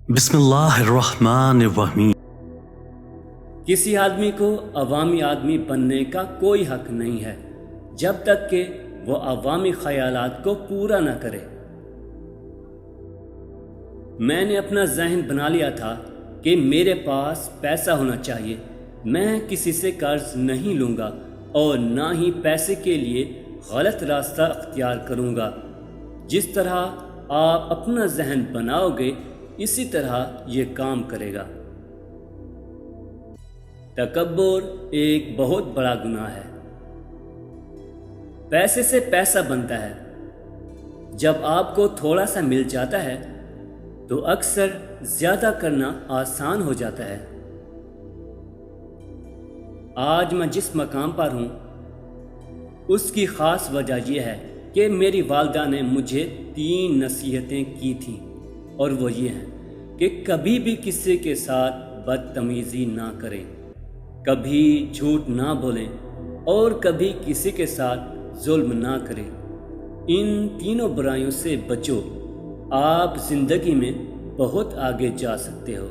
بسم اللہ الرحمن الرحیم۔ کسی آدمی کو عوامی آدمی بننے کا کوئی حق نہیں ہے جب تک کہ وہ عوامی خیالات کو پورا نہ کرے۔ میں نے اپنا ذہن بنا لیا تھا کہ میرے پاس پیسہ ہونا چاہیے، میں کسی سے قرض نہیں لوں گا اور نہ ہی پیسے کے لیے غلط راستہ اختیار کروں گا۔ جس طرح آپ اپنا ذہن بناؤ گے اسی طرح یہ کام کرے گا۔ تکبر ایک بہت بڑا گناہ ہے۔ پیسے سے پیسہ بنتا ہے۔ جب آپ کو تھوڑا سا مل جاتا ہے تو اکثر زیادہ کرنا آسان ہو جاتا ہے۔ آج میں جس مقام پر ہوں اس کی خاص وجہ یہ ہے کہ میری والدہ نے مجھے 3 نصیحتیں کی تھیں، اور وہ یہ ہیں کہ کبھی بھی کسی کے ساتھ بدتمیزی نہ کریں، کبھی جھوٹ نہ بولیں اور کبھی کسی کے ساتھ ظلم نہ کریں۔ ان تینوں برائیوں سے بچو، آپ زندگی میں بہت آگے جا سکتے ہو۔